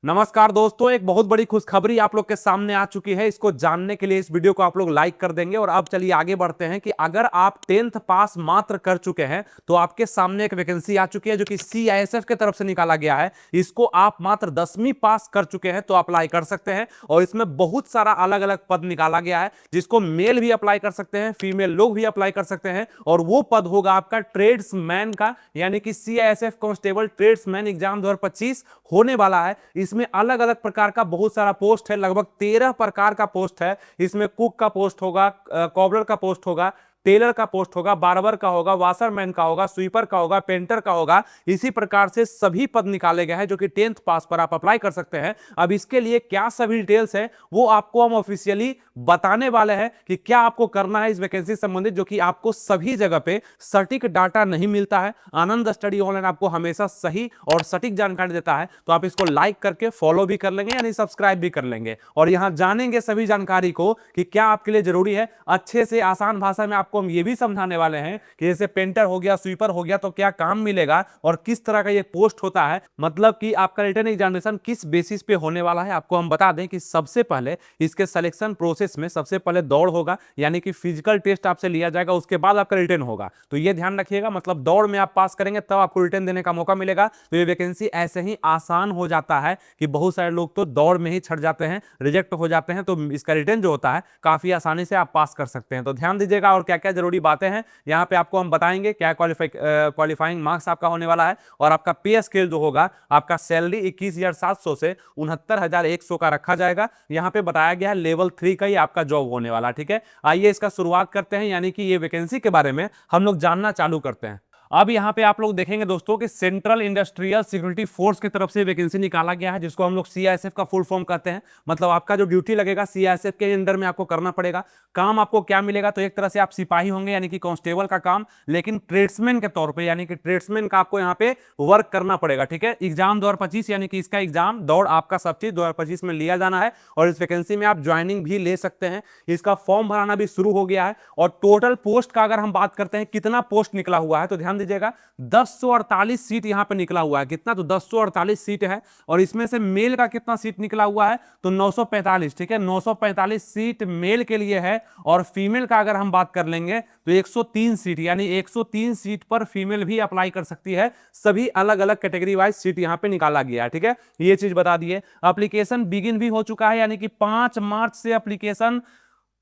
नमस्कार दोस्तों, एक बहुत बड़ी खुशखबरी आप लोग के सामने आ चुकी है। इसको जानने के लिए इस वीडियो को आप लोग लाइक कर देंगे। और अब चलिए आगे बढ़ते हैं कि अगर आप 10th पास मात्र कर चुके हैं तो आपके सामने एक वैकेंसी आ चुकी है जो कि सीआईएसएफ की तरफ से निकाला गया है। इसको आप मात्र 10वीं पास कर चुके हैं तो अप्लाई कर सकते हैं। और इसमें बहुत सारा अलग अलग पद निकाला गया है जिसको मेल भी अप्लाई कर सकते हैं, फीमेल लोग भी अप्लाई कर सकते हैं। और वो पद होगा आपका ट्रेड्समैन का, यानी कि सीआईएसएफ कांस्टेबल ट्रेड्समैन एग्जाम 2025 होने वाला है। इसमें अलग अलग प्रकार का बहुत सारा पोस्ट है, लगभग 13 प्रकार का पोस्ट है। इसमें कुक का पोस्ट होगा, कॉबलर का पोस्ट होगा, टेलर का पोस्ट होगा, बार्बर का होगा, वाशरमैन का होगा, स्वीपर का होगा, पेंटर का होगा। इसी प्रकार से सभी पद निकाले गए हैं जो कि 10th पास पर आप अप्लाई कर सकते हैं। अब इसके लिए क्या सभी डिटेल्स है वो आपको हम ऑफिशियली बताने वाले हैं कि क्या आपको करना है इस वैकेंसी संबंधित, जो कि आपको सभी जगह पे सटीक डाटा नहीं मिलता है। आनंद स्टडी ऑनलाइन आपको हमेशा सही और सटीक जानकारी देता है, तो आप इसको लाइक करके फॉलो भी कर लेंगे, यानी सब्सक्राइब भी कर लेंगे। और यहां जानेंगे सभी जानकारी को कि क्या आपके लिए जरूरी है। अच्छे से आसान भाषा में आपको हम ये भी समझाने वाले हैं कि जैसे पेंटर हो गया, स्वीपर हो गया, तो क्या काम मिलेगा और किस तरह का ये पोस्ट होता है, मतलब कि आपका रिटन एग्जामिनेशन किस बेसिस पे होने वाला है। आपको हम बता दें कि सबसे पहले इसके सिलेक्शन प्रोसेस में सबसे पहले दौड़ होगा, यानी कि फिजिकल टेस्ट आपसे लिया जाएगा, उसके बाद आपका रिटन होगा। तो ये ध्यान रखिएगा, मतलब दौड़ में आप पास करेंगे तब आपको रिटन देने का मौका मिलेगा। तो ये वैकेंसी ऐसे ही आसान हो जाता है कि बहुत सारे लोग तो दौड़ में ही छट जाते हैं, रिजेक्ट हो जाते हैं। तो इसका रिटन जो होता है काफी आसानी से आप पास कर सकते हैं। तो ध्यान दीजिएगा और क्या क्या जरूरी बातें हैं यहाँ पे आपको हम बताएंगे। क्या क्वालिफाइंग मार्क्स आपका होने वाला है और आपका पे स्केल जो होगा, आपका सैलरी 21,700 से 69,100 का रखा जाएगा। यहाँ पे बताया गया है लेवल 3 का ही आपका जॉब होने वाला। ठीक है, आइए इसका शुरुआत करते हैं, यानी कि ये वैकेंसी के बारे में हम लोग जानना चालू करते हैं। अब यहाँ पे आप लोग देखेंगे दोस्तों कि सेंट्रल इंडस्ट्रियल सिक्योरिटी फोर्स की तरफ से वैकेंसी निकाला गया है, जिसको हम लोग सीआईएसएफ का फुल फॉर्म कहते हैं। मतलब आपका जो ड्यूटी लगेगा सीआईएसएफ के अंडर में आपको करना पड़ेगा। काम आपको क्या मिलेगा, तो एक तरह से आप सिपाही होंगे, यानी कि कांस्टेबल का काम, लेकिन ट्रेड्समैन के तौर पे, यानी कि ट्रेड्समैन का आपको यहाँ पे वर्क करना पड़ेगा। ठीक है, एग्जाम 2025, यानी कि इसका एग्जाम दौड़ आपका सब चीज 2025 में लिया जाना है। और इस वैकेंसी में आप ज्वाइनिंग भी ले सकते हैं। इसका फॉर्म भराना भी शुरू हो गया है। और टोटल पोस्ट का अगर हम बात करते हैं कितना पोस्ट निकला हुआ है, तो ध्यान दीजिएगा 1048 सीट यहां पे निकला हुआ है। कितना, तो 1048 सीट है। और इसमें से मेल का कितना सीट निकला हुआ है, तो 945। ठीक है, 945 सीट मेल के लिए है। और फीमेल का अगर हम बात कर लेंगे तो 103 सीट, यानी 103 सीट पर फीमेल भी अप्लाई कर सकती है। सभी अलग अलग कैटेगरी वाइज सीट यहां पे निकाला गया है। ठीक है, ये चीज बता दिए। एप्लीकेशन बिगिन भी हो चुका है, यानी कि 5 मार्च से एप्लीकेशन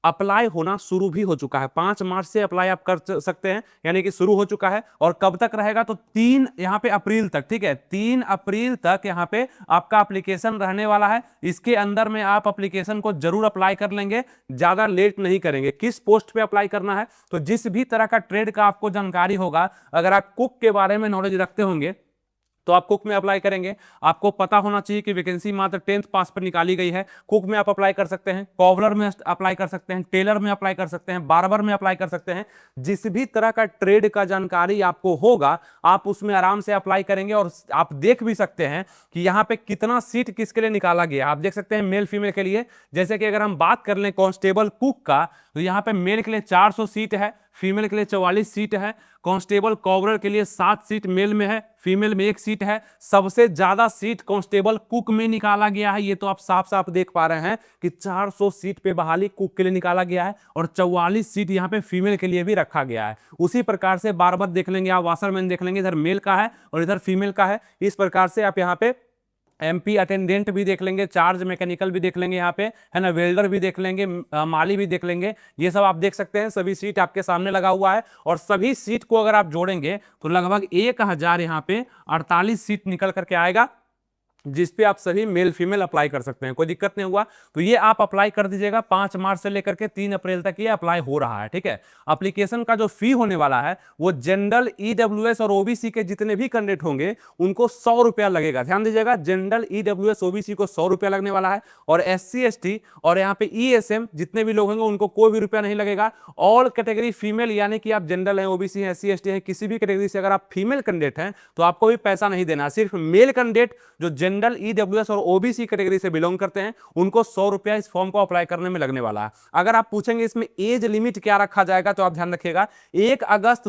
अप्लाई होना शुरू भी हो चुका है। 5 मार्च से अप्लाई आप कर सकते हैं, यानी कि शुरू हो चुका है। और कब तक रहेगा, तो 3 यहां पे अप्रैल तक। ठीक है, 3 अप्रैल तक यहां पे आपका एप्लीकेशन रहने वाला है। इसके अंदर में आप एप्लीकेशन को जरूर अप्लाई कर लेंगे, ज्यादा लेट नहीं करेंगे। किस पोस्ट पे अप्लाई करना है, तो जिस भी तरह का ट्रेड का आपको जानकारी होगा, अगर आप कुक के बारे में नॉलेज रखते होंगे तो आप कुक में अप्लाई करेंगे। आपको पता होना चाहिए कि वैकेंसी मात्र 10th पास पर निकाली गई है। कुक में आप अप्लाई कर सकते हैं, कॉबलर में अप्लाई कर सकते हैं, टेलर में अप्लाई कर सकते हैं, बार्बर में अप्लाई कर सकते हैं। जिस भी तरह का ट्रेड का जानकारी आपको होगा आप उसमें आराम से अप्लाई करेंगे। और आप देख भी सकते हैं कि यहाँ पे कितना सीट किसके लिए निकाला गया। आप देख सकते हैं मेल फीमेल के लिए। जैसे कि अगर हम बात कर लें कांस्टेबल कुक का, तो यहाँ पे मेल के लिए 400 सीट है, फीमेल के लिए 44 सीट है। कांस्टेबल कॉबलर के लिए 7 सीट मेल में है, फीमेल में 1 सीट है। सबसे ज्यादा सीट कांस्टेबल कुक में निकाला गया है। ये तो आप साफ साफ देख पा रहे हैं कि 400 सीट पे बहाली कुक के लिए निकाला गया है। और 44 सीट यहाँ पे फीमेल के लिए भी रखा गया है। उसी प्रकार से बार्बर देख लेंगे आप, वाशरमैन देख लेंगे, इधर मेल का है और इधर फीमेल का है। इस प्रकार से आप यहाँ पे एमपी अटेंडेंट भी देख लेंगे, चार्ज मैकेनिकल भी देख लेंगे यहाँ पे, है ना, वेल्डर भी देख लेंगे, माली भी देख लेंगे। ये सब आप देख सकते हैं, सभी सीट आपके सामने लगा हुआ है। और सभी सीट को अगर आप जोड़ेंगे तो लगभग 1000 यहाँ पे 48 सीट निकल करके आएगा, जिसपे आप सभी मेल फीमेल अप्लाई कर सकते हैं। कोई दिक्कत नहीं हुआ तो ये आप अप्लाई कर दीजिएगा। 5 मार्च से लेकर के 3 अप्रैल तक ये अप्लाई हो रहा है। ठीक है, एप्लीकेशन का जो फी होने वाला है वो जनरल ईडब्ल्यूएस और ओबीसी के जितने भी कैंडिडेट होंगे उनको 100 रुपया लगेगा। ध्यान दीजिएगा, जनरल ईडब्ल्यूएस ओबीसी को 100 रुपया लगने वाला है। और एससी एसटी और यहाँ पे ईएसएम जितने भी लोग होंगे उनको कोई भी रुपया नहीं लगेगा। ऑल कैटेगरी फीमेल, यानी कि आप जनरल हैं, ओबीसी हैं, एससी एसटी हैं, किसी भी कैटेगरी से अगर आप फीमेल कैंडिडेट हैं तो आपको भी पैसा नहीं देना। सिर्फ मेल कैंडिडेट जो जनरल, ईडब्ल्यूएस और ओबीसी कैटेगरी से बिलोंग करते हैं उनको 100 रुपया इस फॉर्म को अप्लाई करने में लगने वाला है। अगर आप पूछेंगे इसमें एज लिमिट क्या रखा जाएगा, तो आप ध्यान रखिएगा 1 अगस्त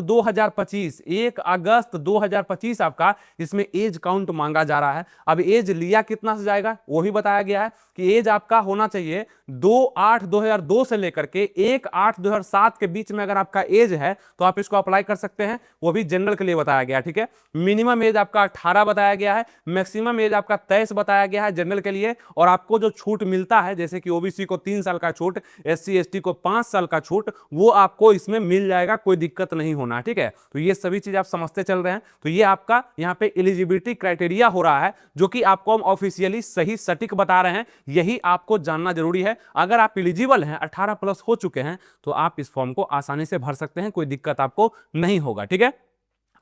2025 आपका इसमें एज काउंट मांगा जा रहा है। अब एज लिया कितना से जाएगा वो भी बताया गया है कि एज आपका होना चाहिए 2/8/2002 से लेकर के 1/8/2007 के बीच में अगर आपका एज है तो आप इसको अप्लाई कर सकते हैं, वो भी जनरल के लिए बताया गया है। ठीक है, मिनिमम एज आपका 18 बताया गया है, मैक्सिमम एज आपका 23 बताया गया है जनरल के लिए। और आपको जो छूट मिलता है जैसे कि ओबीसी को 3 साल का छूट, एससी एसटी को 5 साल का छूट, वो आपको इसमें मिल जाएगा, कोई दिक्कत नहीं होना। ठीक है, तो ये सभी चीज आप समझते चल रहे हैं। तो ये आपका यहाँ पे एलिजिबिलिटी क्राइटेरिया हो रहा है जो कि आपको हम ऑफिशियली सही सटीक बता रहे हैं, यही आपको जानना जरूरी है। अगर आप एलिजिबल हैं, 18 प्लस हो चुके हैं, तो आप इस फॉर्म को आसानी से भर सकते हैं, कोई दिक्कत आपको नहीं होगा। ठीक है,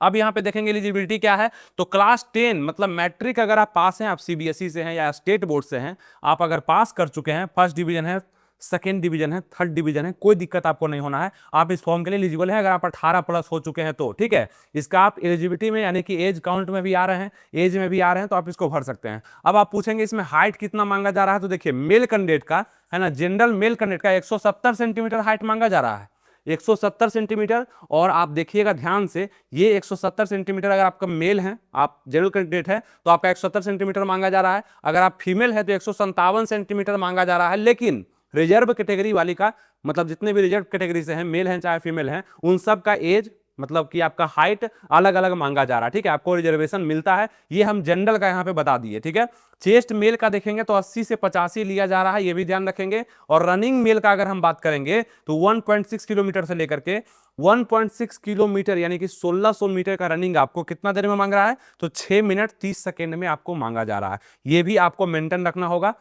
अब यहां पे देखेंगे एलिजिबिलिटी क्या है। तो क्लास 10 मतलब मैट्रिक अगर आप पास हैं, आप सीबीएसई से हैं या स्टेट बोर्ड से हैं, आप अगर पास कर चुके हैं, फर्स्ट डिवीजन है, सेकेंड डिवीजन है, थर्ड डिवीजन है, कोई दिक्कत आपको नहीं होना है, आप इस फॉर्म के लिए एलिजिबल है अगर आप 18 प्लस हो चुके हैं तो। ठीक है, इसका आप एलिजिबिलिटी में यानी कि एज काउंट में भी आ रहे हैं, एज में भी आ रहे हैं, तो आप इसको भर सकते हैं। अब आप पूछेंगे इसमें हाइट कितना मांगा जा रहा है, तो देखिए मेल कैंडिडेट का है ना, जनरल मेल कैंडिडेट का 170 सेंटीमीटर हाइट मांगा जा रहा है, 170 सेंटीमीटर। और आप देखिएगा ध्यान से, ये 170 सेंटीमीटर अगर आपका मेल है, आप जनरल कैंडिडेट है, तो आपका 170 सेंटीमीटर मांगा जा रहा है। अगर आप फीमेल है तो 157 सेंटीमीटर मांगा जा रहा है। लेकिन रिजर्व कैटेगरी वाली का मतलब जितने भी रिजर्व कैटेगरी से हैं, मेल हैं चाहे फीमेल हैं, उन सब का एज मतलब कि आपका हाइट अलग अलग मांगा जा रहा है। ठीक है, आपको रिजर्वेशन मिलता है, ये हम जनरल का यहाँ पे बता दिए। ठीक है, चेस्ट मेल का देखेंगे तो 80 से 85 लिया जा रहा है, ये भी ध्यान रखेंगे। और रनिंग मेल का अगर हम बात करेंगे तो 1.6 किलोमीटर से लेकर के 1.6 किलोमीटर यानी कि 1600 मीटर का रनिंग आपको कितना देर में मांग रहा है, तो 6 मिनट 30 सेकेंड में आपको मांगा जा रहा है, ये भी आपको मेंटेन रखना होगा।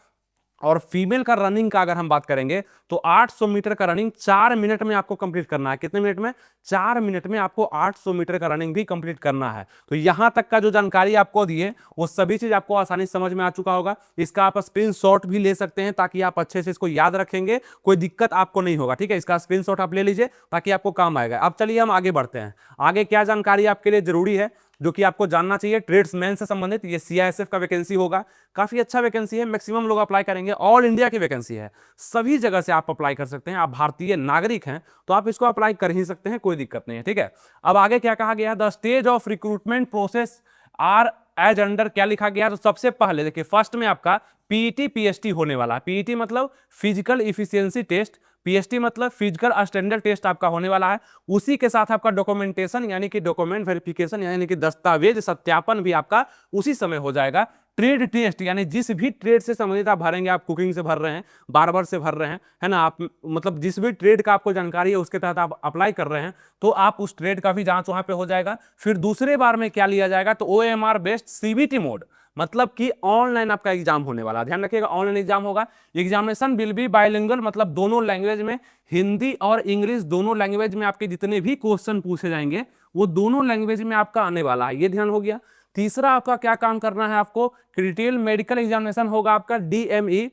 और फीमेल का रनिंग का अगर हम बात करेंगे तो 800 मीटर का रनिंग 4 मिनट में आपको कंप्लीट करना है। कितने मिनट में? 4 मिनट में आपको 800 मीटर का रनिंग भी कंप्लीट करना है। तो यहां तक का जो जानकारी आपको दी है वो सभी चीज आपको आसानी से समझ में आ चुका होगा। इसका आप स्क्रीनशॉट भी ले सकते हैं ताकि आप अच्छे से इसको याद रखेंगे, कोई दिक्कत आपको नहीं होगा। ठीक है, इसका स्क्रीनशॉट आप ले लीजिए ताकि आपको काम आएगा। अब चलिए हम आगे बढ़ते हैं। आगे क्या जानकारी आपके लिए जरूरी है जो कि आपको जानना चाहिए ट्रेड्समैन से संबंधित, ये सीआईएसएफ का वैकेंसी होगा, काफी अच्छा वैकेंसी है, मैक्सिमम लोग अप्लाई करेंगे, ऑल इंडिया की वैकेंसी है, सभी जगह से आप अप्लाई कर सकते हैं। आप भारतीय नागरिक हैं तो आप इसको अप्लाई कर ही सकते हैं, कोई दिक्कत नहीं है। ठीक है, अब आगे क्या कहा गया, the stage of recruitment process are as under, क्या लिखा गया, तो सबसे पहले देखिए फर्स्ट में आपका पीईटी पीएसटी होने वाला है। पीईटी मतलब फिजिकल इफिशियंसी टेस्ट, पीएसटी मतलब फिजिकल स्टैंडर्ड टेस्ट आपका होने वाला है। उसी के साथ आपका डॉक्यूमेंटेशन यानी कि डॉक्यूमेंट वेरिफिकेशन यानी कि दस्तावेज सत्यापन भी आपका उसी समय हो जाएगा। ट्रेड टेस्ट यानी जिस भी ट्रेड से संबंधित आप भरेंगे, आप कुकिंग से भर रहे हैं, बार्बर से भर रहे हैं, है ना, आप मतलब जिस भी ट्रेड का आपको जानकारी है उसके तहत आप अप्लाई कर रहे हैं तो आप उस ट्रेड का भी जांच वहां पे हो जाएगा। फिर दूसरे बार में क्या लिया जाएगा, तो ओएमआर बेस्ड सीबीटी मोड, मतलब कि ऑनलाइन आपका एग्जाम होने वाला, ध्यान रखिएगा ऑनलाइन एग्जाम होगा। एग्जामिनेशन विल बी बाइलिंगुअल मतलब दोनों लैंग्वेज में, हिंदी और इंग्लिश दोनों लैंग्वेज में आपके जितने भी क्वेश्चन पूछे जाएंगे वो दोनों लैंग्वेज में आपका आने वाला है, ये ध्यान हो गया। तीसरा आपका क्या काम करना है, आपको डिटेल मेडिकल एग्जामिनेशन होगा आपका डीएमई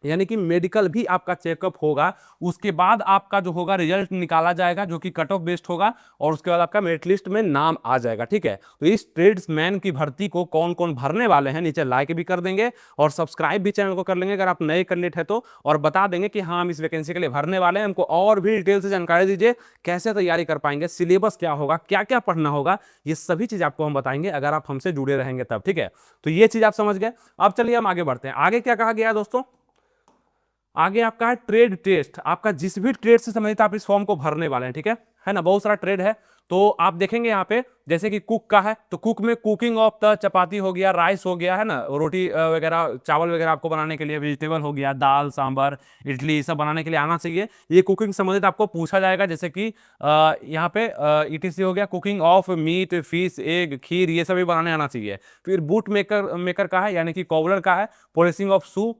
यानी कि मेडिकल भी आपका चेकअप होगा। उसके बाद आपका जो होगा रिजल्ट निकाला जाएगा जो कि कट ऑफ बेस्ड होगा और उसके बाद आपका मेरिट लिस्ट में नाम आ जाएगा। ठीक है, तो इस ट्रेड्समैन की भर्ती को कौन कौन भरने वाले हैं नीचे लाइक भी कर देंगे और सब्सक्राइब भी चैनल को कर लेंगे अगर आप नए कैंडिडेट है तो, और बता देंगे कि हाँ हम इस वैकेंसी के लिए भरने वाले हैं। हमको और भी डिटेल से जानकारी दीजिए, कैसे तैयारी कर पाएंगे, सिलेबस क्या होगा, क्या क्या पढ़ना होगा, ये सभी चीज आपको हम बताएंगे अगर आप हमसे जुड़े रहेंगे तब। ठीक है, तो ये चीज आप समझ गए। अब चलिए हम आगे बढ़ते हैं। आगे क्या कहा गया है दोस्तों, आगे आपका है ट्रेड टेस्ट, आपका जिस भी ट्रेड से संबंधित आप इस फॉर्म को भरने वाले हैं। ठीक है ना, बहुत सारा ट्रेड है तो आप देखेंगे यहाँ पे जैसे कि कुक का है तो कुक में कुकिंग ऑफ द चपाती हो गया, राइस हो गया, है ना, रोटी वगैरह चावल वगैरह आपको बनाने के लिए, वेजिटेबल हो गया, दाल सांभर इडली सब बनाने के लिए आना चाहिए। ये कुकिंग संबंधित आपको पूछा जाएगा जैसे कि यहाँ पे ईटीसी हो गया, cooking of meat fish egg खीर ये सभी बनाने आना चाहिए। फिर बूट मेकर का है यानी कि कॉबलर का है, पॉलिशिंग ऑफ शू,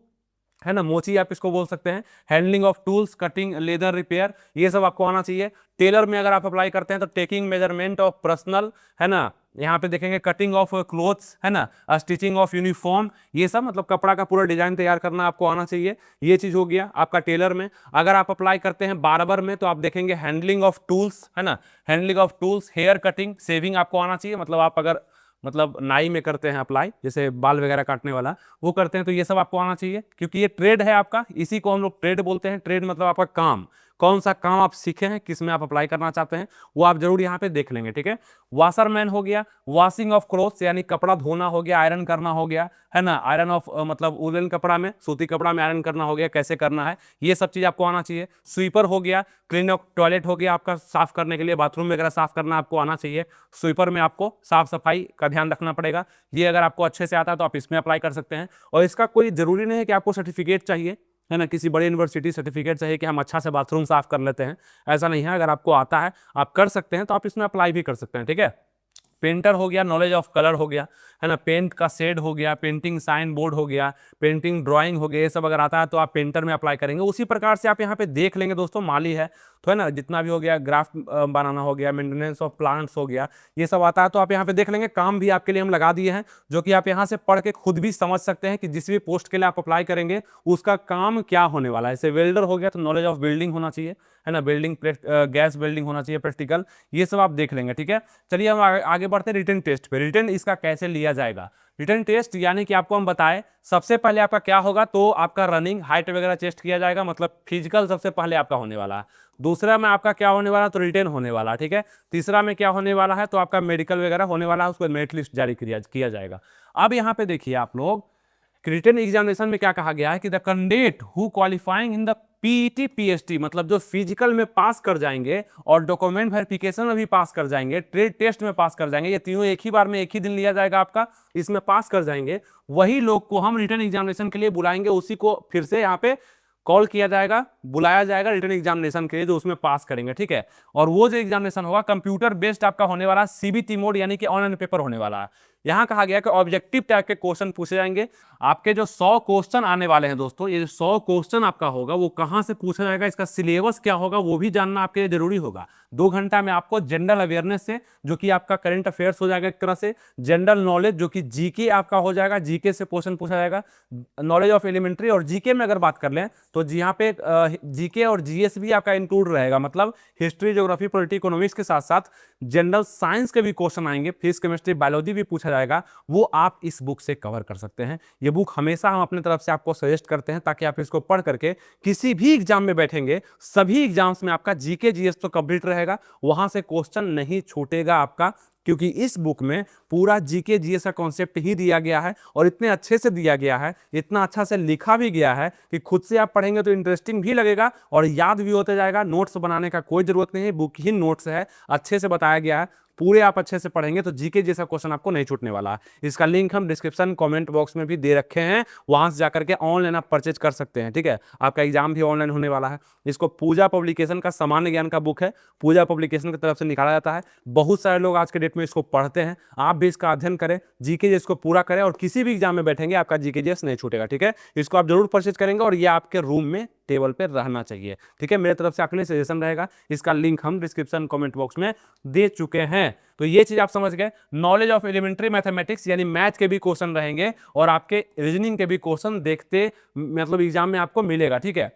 है ना, मोची आप इसको बोल सकते हैं, handling of tools, cutting leather repair, ये सब आपको आना चाहिए। टेलर में अगर आप अप्लाई करते हैं तो टेकिंग मेजरमेंट ऑफ पर्सनल, है ना, यहाँ पे देखेंगे कटिंग ऑफ क्लोथ्स, है ना, स्टिचिंग ऑफ यूनिफॉर्म, ये सब मतलब कपड़ा का पूरा डिजाइन तैयार करना आपको आना चाहिए। ये चीज हो गया आपका टेलर में। अगर आप अप्लाई करते हैं बार्बर में तो आप देखेंगे हैंडलिंग ऑफ टूल्स, है ना, handling of tools, hair cutting shaving आपको आना चाहिए। मतलब आप अगर मतलब नाई में करते हैं अप्लाई, जैसे बाल वगैरह काटने वाला वो करते हैं, तो ये सब आपको आना चाहिए, क्योंकि ये ट्रेड है आपका, इसी को हम लोग ट्रेड बोलते हैं। ट्रेड मतलब आपका काम, कौन सा काम आप सीखे हैं, किस में आप अप्लाई करना चाहते हैं, वो आप जरूर यहाँ पे देख लेंगे, ठीक है। वाशरमैन हो गया, वॉशिंग ऑफ क्लोथ्स यानी कपड़ा धोना हो गया, आयरन करना हो गया, है ना। आयरन ऑफ मतलब वुलन कपड़ा में, सूती कपड़ा में आयरन करना हो गया, कैसे करना है ये सब चीज आपको आना चाहिए। स्वीपर हो गया, क्लीन ऑफ टॉयलेट हो गया, आपका साफ करने के लिए बाथरूम वगैरह साफ करना आपको आना चाहिए। स्वीपर में आपको साफ सफाई का ध्यान रखना पड़ेगा। ये अगर आपको अच्छे से आता है तो आप इसमें अप्लाई कर सकते हैं। और इसका कोई जरूरी नहीं है कि आपको सर्टिफिकेट चाहिए, है ना, किसी बड़ी यूनिवर्सिटी सर्टिफिकेट चाहिए कि हम अच्छा से बाथरूम साफ कर लेते हैं, ऐसा नहीं है। अगर आपको आता है, आप कर सकते हैं, तो आप इसमें अप्लाई भी कर सकते हैं, ठीक है। पेंटर हो गया, नॉलेज ऑफ कलर हो गया, है ना, पेंट का शेड हो गया, पेंटिंग साइन बोर्ड हो गया, पेंटिंग ड्राइंग हो गया, ये सब अगर आता है तो आप पेंटर में अप्लाई करेंगे। उसी प्रकार से आप यहाँ पे देख लेंगे दोस्तों, माली है तो, है ना, जितना भी हो गया, ग्राफ बनाना हो गया, मेंटेनेंस ऑफ प्लांट्स हो गया, ये सब आता है तो आप यहाँ पे देख लेंगे। काम भी आपके लिए हम लगा दिए हैं, जो कि आप यहाँ से पढ़ के खुद भी समझ सकते हैं कि जिस भी पोस्ट के लिए आप अप्लाई करेंगे उसका काम क्या होने वाला है। जैसे वेल्डर हो गया तो नॉलेज ऑफ बिल्डिंग होना चाहिए, है ना, बिल्डिंग गैस बिल्डिंग होना चाहिए, प्रैक्टिकल, ये सब आप देख लेंगे, ठीक है। चलिए हम आगे बढ़ते हैं रिटन टेस्ट पे। रिटन इसका कैसे लिया जाएगा, रिटन टेस्ट यानी कि आपको हम बताएं, सबसे पहले आपका क्या होगा, तो आपका रनिंग हाइट वगैरह टेस्ट किया जाएगा, मतलब फिजिकल सबसे पहले आपका होने वाला है। दूसरा में आपका क्या होने वाला, तो रिटन होने वाला, ठीक है। तीसरा में क्या होने वाला है, तो आपका मेडिकल वगैरह होने वाला है, उसको मेरिट लिस्ट जारी किया जाएगा। अब यहाँ पे देखिए आप लोग, रिटन एग्जामिनेशन में क्या कहा गया है कि the candidate who qualifying in the PET PhD, मतलब जो फिजिकल में पास कर जाएंगे और डॉक्यूमेंट वेरिफिकेशन में भी पास कर जाएंगे, ट्रेड टेस्ट में पास कर जाएंगे, ये तीनों एक ही बार में एक ही दिन लिया जाएगा आपका, इसमें पास कर जाएंगे, वही लोग को हम रिटन एग्जामिनेशन के लिए बुलाएंगे। उसी को फिर से यहाँ पे कॉल किया जाएगा, बुलाया जाएगा रिटन एग्जामिनेशन के लिए, जो उसमें पास करेंगे, ठीक है। और वो जो एग्जामिनेशन होगा कंप्यूटर बेस्ड आपका होने वाला, सीबीटी मोड यानी कि ऑनलाइन पेपर होने वाला है। यहां कहा गया कि ऑब्जेक्टिव टाइप के क्वेश्चन पूछे जाएंगे। आपके जो 100 क्वेश्चन आने वाले हैं दोस्तों, ये जो 100 क्वेश्चन आपका होगा वो कहां से पूछा जाएगा, इसका सिलेबस क्या होगा वो भी जानना आपके लिए जरूरी होगा। 2 घंटा में आपको जनरल अवेयरनेस से, जो कि आपका करंट अफेयर्स हो जाएगा एक तरह से, जनरल नॉलेज जो कि जीके आपका हो जाएगा, जीके से क्वेश्चन पूछा जाएगा, नॉलेज ऑफ एलिमेंट्री, और जीके में अगर बात कर लें तो यहाँ पे जीके और जीएस भी आपका इंक्लूड रहेगा, मतलब हिस्ट्री, ज्योग्राफी, पॉलिटी, इकोनॉमिक्स के साथ साथ जनरल साइंस के भी क्वेश्चन आएंगे, फिजिक्स, केमिस्ट्री, बायोलॉजी भी पूछा जाएगा, वो आप इस बुक से कवर कर सकते हैं। ये बुक हमेशा हम अपने तरफ से आपको सजेस्ट करते हैं, ताकि आप इसको पढ़ करके किसी भी एग्जाम में बैठेंगे, सभी एग्जाम्स में आपका जीके जीएस तो कंप्लीट रहेगा, वहां से क्वेश्चन नहीं छूटेगा आपका, क्योंकि इस बुक में पूरा जीके जीएस का कॉन्सेप्ट ही दिया गया है, और इतने अच्छे से दिया गया है, इतना अच्छा से लिखा भी गया है कि खुद से आप पढ़ेंगे तो इंटरेस्टिंग भी लगेगा और याद भी होते जाएगा। नोट्स बनाने का कोई जरूरत नहीं है, बुक ही नोट्स है, अच्छे से बताया गया है, पूरे आप अच्छे से पढ़ेंगे तो जीके जैसा क्वेश्चन आपको नहीं छूटने वाला है। इसका लिंक हम डिस्क्रिप्शन कमेंट बॉक्स में भी दे रखे हैं, वहां से जाकर के ऑनलाइन आप परचेज कर सकते हैं, ठीक है। आपका एग्जाम भी ऑनलाइन होने वाला है। इसको पूजा पब्लिकेशन का सामान्य ज्ञान का बुक है, पूजा पब्लिकेशन की तरफ से निकाला जाता है। बहुत सारे लोग आज के डेट में इसको पढ़ते हैं, आप भी इसका अध्ययन करें, जीके जीएस को पूरा करें, और किसी भी एग्जाम में बैठेंगे आपका जीके जीएस नहीं छूटेगा, ठीक है। इसको आप जरूर परचेज करेंगे, और ये आपके रूम में टेबल पे रहना चाहिए, ठीक है। मेरे तरफ से आपके लिए सजेशन रहेगा, इसका लिंक हम डिस्क्रिप्शन कमेंट बॉक्स में दे चुके हैं। तो ये चीज आप समझ गए। नॉलेज ऑफ एलिमेंट्री मैथमेटिक्स यानी मैथ के भी क्वेश्चन रहेंगे, और आपके रीजनिंग के भी क्वेश्चन देखते मतलब एग्जाम में आपको मिलेगा, ठीक है।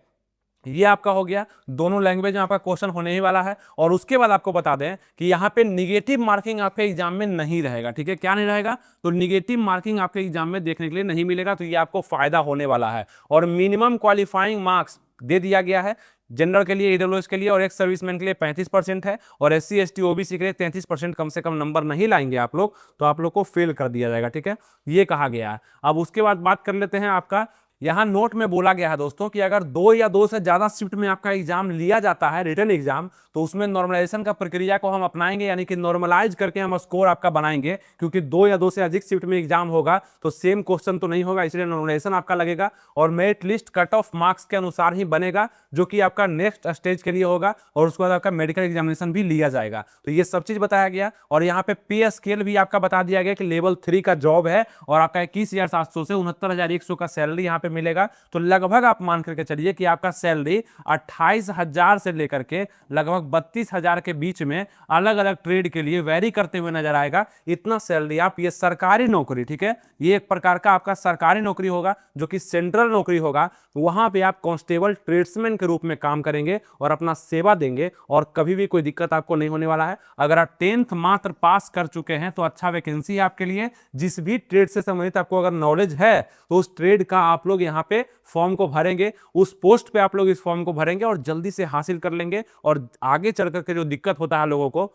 ये आपका हो गया, दोनों लैंग्वेज में आपका क्वेश्चन होने ही वाला है। और उसके बाद आपको बता दें कि यहाँ पे निगेटिव मार्किंग आपके एग्जाम में नहीं रहेगा, ठीक है। क्या नहीं रहेगा, तो निगेटिव मार्किंग आपके एग्जाम में देखने के लिए नहीं मिलेगा, तो ये आपको फायदा होने वाला है। और मिनिमम क्वालिफाइंग मार्क्स दे दिया गया है, जनरल के लिए, ईडब्ल्यूएस के लिए और एक्स सर्विसमैन के लिए 35% है, और एससी एसटी ओबीसी के लिए 33% कम से कम नंबर नहीं लाएंगे आप लोग तो आप लोग को फेल कर दिया जाएगा, ठीक है। ये कहा गया है। अब उसके बाद बात कर लेते हैं आपका, यहां नोट में बोला गया है दोस्तों कि अगर 2 या 2 से ज्यादा शिफ्ट में आपका एग्जाम लिया जाता है, रिटन एग्जाम, तो उसमें नॉर्मलाइजेशन का प्रक्रिया को हम अपनाएंगे, यानी कि नॉर्मलाइज करके हम स्कोर आपका बनाएंगे, क्योंकि 2 या 2 से अधिक शिफ्ट में एग्जाम होगा तो सेम क्वेश्चन तो नहीं होगा, इसलिए नॉर्मलाइजेशन आपका लगेगा, और merit list cut off marks के अनुसार ही बनेगा, जो कि आपका नेक्स्ट स्टेज के लिए होगा, और उसके बाद आपका मेडिकल एग्जामिनेशन भी लिया जाएगा। तो ये सब चीज बताया गया, और यहाँ पे पे स्केल भी आपका बता दिया गया कि लेवल 3 का जॉब है, और आपका 21,700 से 69,100 का सैलरी यहाँ पे मिलेगा, तो लगभग आप मान करके चलिए कि आपका सैलरी 28,000 से लेकर के लगभग 32,000 के बीच में अलग अलग ट्रेड के लिए वेरी करते हुए नजर आएगा। इतना सैलरी आप, ये सरकारी नौकरी, ठीक है, ये एक प्रकार का आपका सरकारी नौकरी होगा जो कि सेंट्रल नौकरी होगा। वहां पे आप कांस्टेबल ट्रेड्समैन के रूप में काम करेंगे और अपना सेवा देंगे और कभी भी कोई दिक्कत आपको नहीं होने वाला है। अगर आप 10th मात्र पास कर चुके हैं तो अच्छा वैकेंसी है आपके लिए। जिस भी ट्रेड से संबंधित आपको अगर नॉलेज है तो उस ट्रेड का आप लोग यहाँ पे फॉर्म को भरेंगे, उस पोस्ट पे आप लोग इस फॉर्म को भरेंगे और जल्दी से हासिल कर लेंगे। और आगे चल करके जो दिक्कत होता है लोगों को,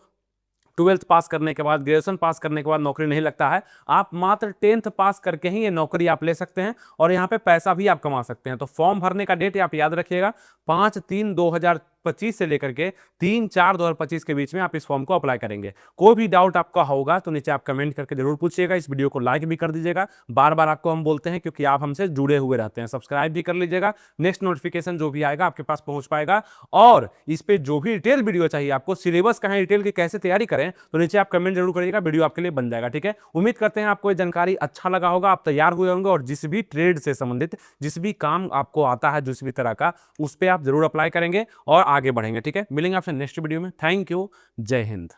12th पास करने के बाद, ग्रेजुएशन पास करने के बाद नौकरी नहीं लगता है, आप मात्र 10th पास करके ही ये नौकरी आप ले सकते हैं और यहाँ पे पैसा भी आप कमा सकते हैं। तो फॉर्म भरने का डेट आप याद रखिएगा, 5/3/2025 से लेकर के 3/4/2025 के बीच में आप इस फॉर्म को अप्लाई करेंगे। कोई भी डाउट आपका होगा तो नीचे आप कमेंट करके जरूर पूछिएगा। इस वीडियो को लाइक भी कर दीजिएगा, बार बार आपको हम बोलते हैं क्योंकि आप हमसे जुड़े हुए रहते हैं। सब्सक्राइब भी कर लीजिएगा, नेक्स्ट नोटिफिकेशन जो भी आएगा आपके पास पहुंच पाएगा। और इस पे जो भी डिटेल वीडियो चाहिए आपको, सिलेबस कहां डिटेल की कैसे तैयारी करें, तो नीचे आप कमेंट जरूर करिएगा, वीडियो आपके लिए बन जाएगा। ठीक है, उम्मीद करते हैं आपको ये जानकारी अच्छा लगा होगा, आप तैयार हुए होंगे और जिस भी ट्रेड से संबंधित जिस भी काम आपको आता है, जिस भी तरह का, उस पर आप जरूर अप्लाई करेंगे और आगे बढ़ेंगे। ठीक है, मिलेंगे आपसे नेक्स्ट वीडियो में। थैंक यू, जय हिंद।